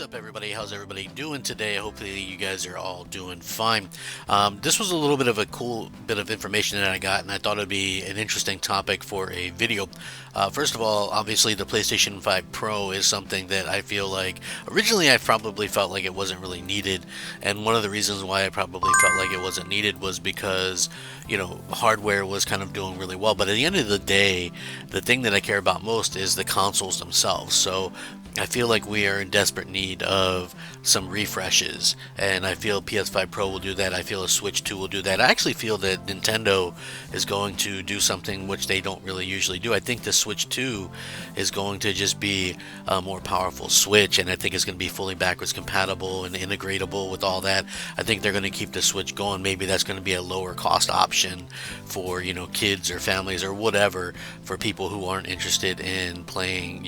What's up, everybody? How's everybody doing today? Hopefully you guys are all doing fine. This was a little bit of a cool bit of information that I got, and I thought it'd be an interesting topic for a video. First of all, obviously the PlayStation 5 Pro is something that I feel like originally I probably felt like it wasn't really needed, and one of the reasons why I probably felt like it wasn't needed was because, hardware was kind of doing really well. But at the end of the day, the thing that I care about most is the consoles themselves. So I feel like we are in desperate need of some refreshes, and I feel PS5 Pro will do that. I feel a Switch 2 will do that. I actually feel that Nintendo is going to do something which they don't really usually do. I think the Switch 2 is going to just be a more powerful Switch, and I think it's going to be fully backwards compatible and integratable with all that. I think they're going to keep the Switch going. Maybe that's going to be a lower cost option for, kids or families or whatever, for people who aren't interested in playing,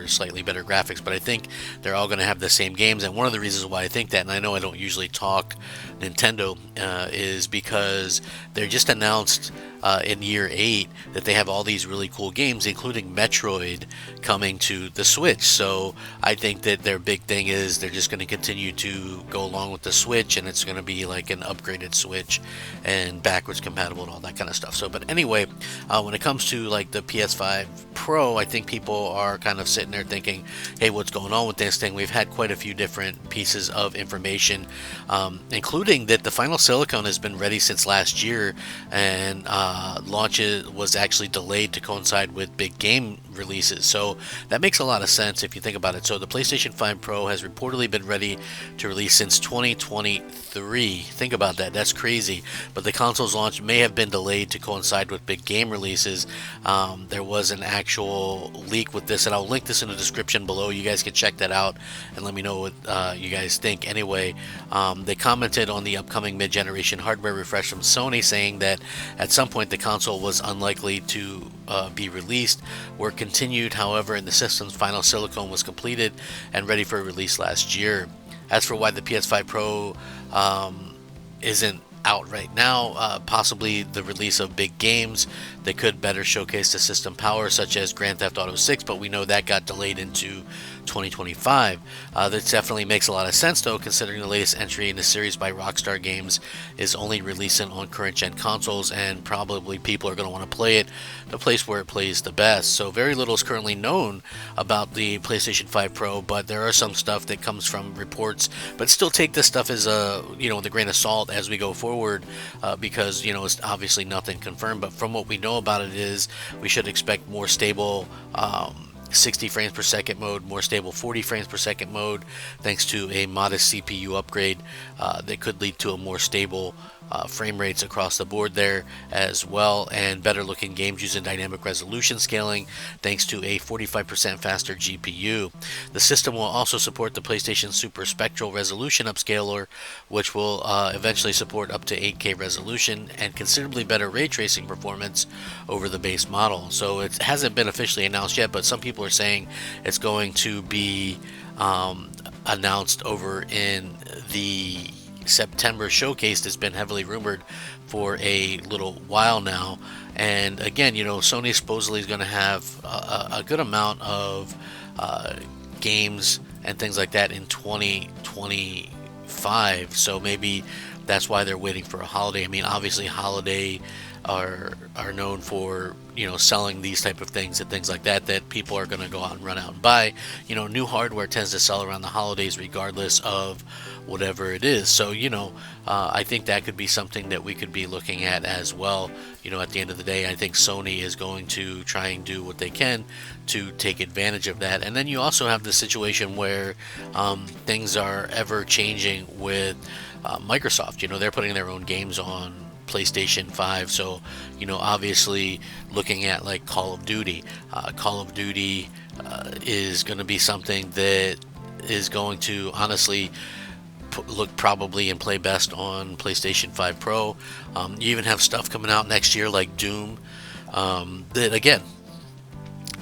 slightly better graphics. But I think they're all going to have the same games, and one of the reasons why I think that, and I know I don't usually talk Nintendo, is because they're just announced in year 8 that they have all these really cool games, including Metroid, coming to the Switch. So I think that their big thing is they're just going to continue to go along with the Switch, and it's going to be like an upgraded Switch and backwards compatible and all that kind of stuff. So, but anyway, when it comes to like the PS5 Pro, I think people are kind of sitting there thinking, hey, what's going on with this thing? We've had quite a few different pieces of information, including that the final silicon has been ready since last year, and launch was actually delayed to coincide with big game releases. So that makes a lot of sense if you think about it. So the PlayStation 5 Pro has reportedly been ready to release since 2023. Think about that. That's crazy. But the console's launch may have been delayed to coincide with big game releases. There was an actual leak with this, and I'll link this in the description below. You guys can check that out and let me know what you guys think. Anyway, they commented on the upcoming mid-generation hardware refresh from Sony, saying that at some point the console was unlikely to be released. Work continued, however, and the system's final silicon was completed and ready for release last year. As for why the PS5 Pro isn't out right now, possibly the release of big games that could better showcase the system power, such as Grand Theft Auto 6, but we know that got delayed into 2025. That definitely makes a lot of sense, though, considering the latest entry in the series by Rockstar Games is only releasing on current-gen consoles, and probably people are going to want to play it the place where it plays the best. So very little is currently known about the PlayStation 5 Pro, but there are some stuff that comes from reports. But still take this stuff as a, with a grain of salt as we go forward, because, it's obviously nothing confirmed. But from what we know about it is we should expect more stable 60 frames per second mode, more stable 40 frames per second mode, thanks to a modest CPU upgrade that could lead to a more stable frame rates across the board there as well, and better looking games using dynamic resolution scaling thanks to a 45% faster GPU. The system will also support the PlayStation Super Spectral Resolution Upscaler, which will eventually support up to 8K resolution and considerably better ray tracing performance over the base model. So it hasn't been officially announced yet, but some people are saying it's going to be announced over in the September showcase that's been heavily rumored for a little while now. And again, Sony supposedly is going to have a good amount of games and things like that in 2025, so maybe that's why they're waiting for a holiday. I mean, obviously holiday are known for selling these type of things and things like that people are going to go out and run out and buy. New hardware tends to sell around the holidays regardless of whatever it is. So I think that could be something that we could be looking at as well. At the end of the day, I think Sony is going to try and do what they can to take advantage of that. And then you also have the situation where things are ever changing with Microsoft. They're putting their own games on PlayStation 5, so obviously looking at like Call of Duty is going to be something that is going to honestly look probably and play best on PlayStation 5 Pro. You even have stuff coming out next year like Doom, that again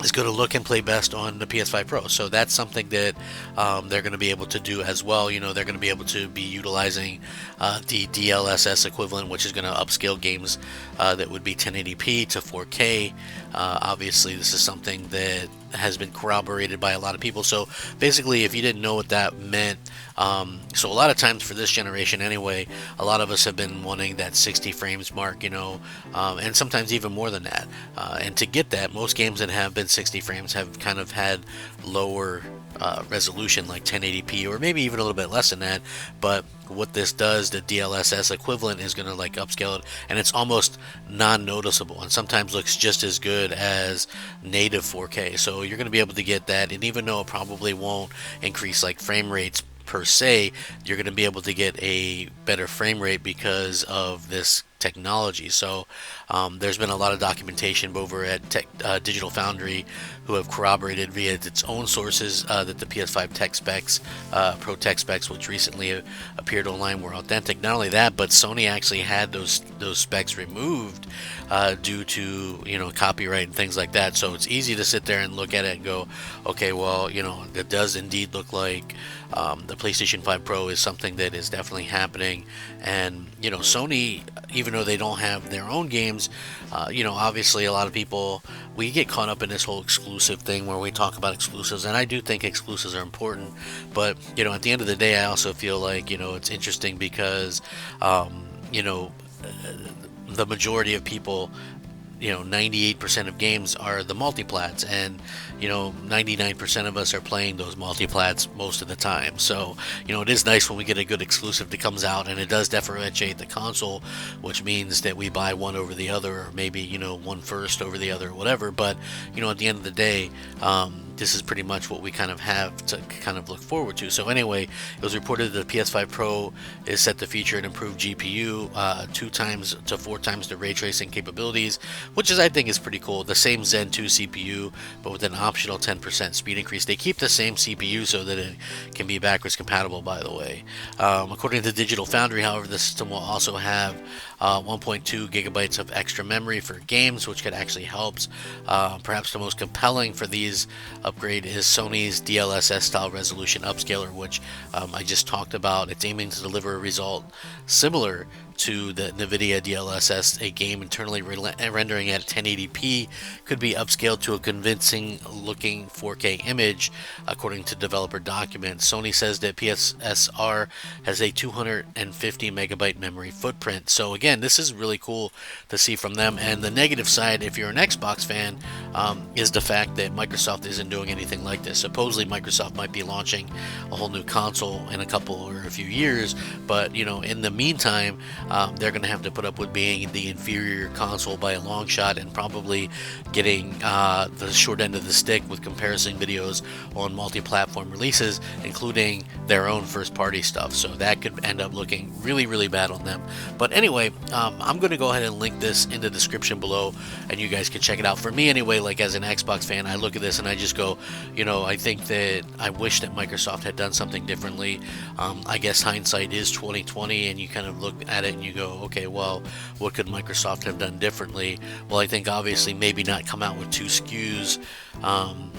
is going to look and play best on the PS5 Pro. So that's something that they're going to be able to do as well. They're going to be able to be utilizing the DLSS equivalent, which is going to upscale games that would be 1080p to 4K. Obviously, this is something that has been corroborated by a lot of people. So basically, if you didn't know what that meant, so a lot of times for this generation anyway, a lot of us have been wanting that 60 frames mark, and sometimes even more than that. And to get that, most games that have been 60 frames have kind of had lower resolution, like 1080p, or maybe even a little bit less than that. But what this does, the DLSS equivalent, is going to like upscale it, and it's almost non-noticeable, and sometimes looks just as good as native 4K. So you're going to be able to get that, and even though it probably won't increase like frame rates per se, you're going to be able to get a better frame rate because of this technology. So there's been a lot of documentation over at Digital Foundry who have corroborated via its own sources that the PS5 tech specs, pro tech specs, which recently appeared online, were authentic. Not only that, but Sony actually had those specs removed due to copyright and things like that. So it's easy to sit there and look at it and go, okay, well, it does indeed look like the PlayStation 5 Pro is something that is definitely happening. And Sony, even though they don't have their own games, obviously a lot of people, we get caught up in this whole exclusive thing where we talk about exclusives, and I do think exclusives are important, but at the end of the day, I also feel like it's interesting because the majority of people, 98% of games are the multiplats, and 99% of us are playing those multiplats most of the time. So it is nice when we get a good exclusive that comes out, and it does differentiate the console, which means that we buy one over the other, or maybe one first over the other, or whatever. But at the end of the day, this is pretty much what we kind of have to kind of look forward to. So anyway, it was reported that the PS5 Pro is set to feature an improved GPU, 2 times to 4 times the ray tracing capabilities, which I think is pretty cool. The same Zen 2 CPU, but with an optional 10% speed increase. They keep the same CPU so that it can be backwards compatible, by the way. According to Digital Foundry, however, the system will also have 1.2 gigabytes of extra memory for games, which could actually help. Perhaps the most compelling for these upgrade is Sony's DLSS style resolution upscaler, which I just talked about. It's aiming to deliver a result similar to the NVIDIA DLSS. A game internally rendering at 1080p could be upscaled to a convincing looking 4K image, according to developer documents. Sony says that PSSR has a 250 megabyte memory footprint. So again, this is really cool to see from them. And the negative side, if you're an Xbox fan, is the fact that Microsoft isn't doing anything like this. Supposedly Microsoft might be launching a whole new console in a couple or a few years, but in the meantime, they're going to have to put up with being the inferior console by a long shot, and probably getting the short end of the stick with comparison videos on multi-platform releases, including their own first-party stuff. So that could end up looking really, really bad on them. But anyway, I'm going to go ahead and link this in the description below, and you guys can check it out. For me anyway, like as an Xbox fan, I look at this and I just go, I think that I wish that Microsoft had done something differently. I guess hindsight is 2020, and you kind of look at it and you go, okay, well, what could Microsoft have done differently? Well, I think obviously maybe not come out with 2 SKUs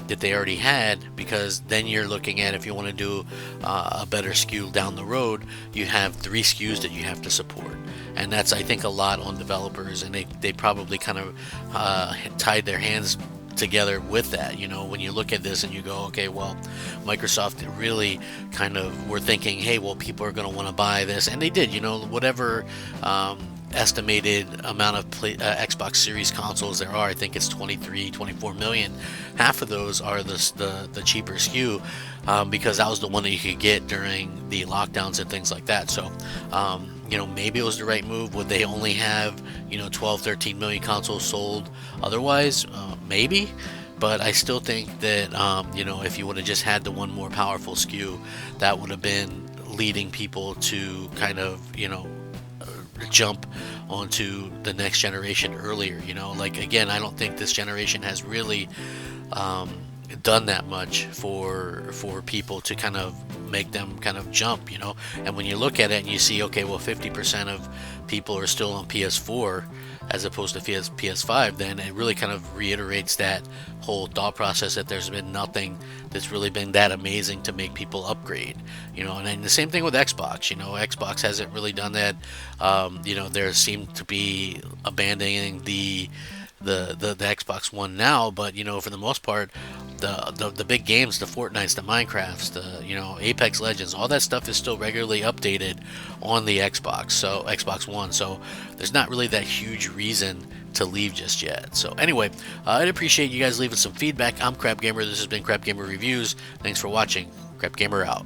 that they already had, because then you're looking at, if you want to do a better SKU down the road, you have 3 SKUs that you have to support. And that's, I think, a lot on developers, and they probably kind of tied their hands together with that. When you look at this and you go, okay, well, Microsoft really kind of were thinking, hey, well, people are going to want to buy this, and they did. Whatever estimated amount of Xbox Series consoles there are, I think it's 24 million. Half of those are the cheaper SKU, because that was the one that you could get during the lockdowns and things like that. So maybe it was the right move. Would they only have 12, 13 million consoles sold otherwise? Maybe. But I still think that if you would have just had the one more powerful SKU, that would have been leading people to kind of jump onto the next generation earlier. Like, again, I don't think this generation has really done that much for people to kind of make them kind of jump. And when you look at it and you see, okay, well, 50% of people are still on PS4 as opposed to PS5, then it really kind of reiterates that whole thought process that there's been nothing that's really been that amazing to make people upgrade. And then the same thing with Xbox. Xbox hasn't really done that. There seem to be abandoning the Xbox One now, but for the most part, the big games, the Fortnites, the Minecrafts, the Apex Legends, all that stuff is still regularly updated on the Xbox One. So there's not really that huge reason to leave just yet. So anyway, I'd appreciate you guys leaving some feedback. I'm Crap Gamer. This has been Crap Gamer Reviews. Thanks for watching. Crap Gamer out.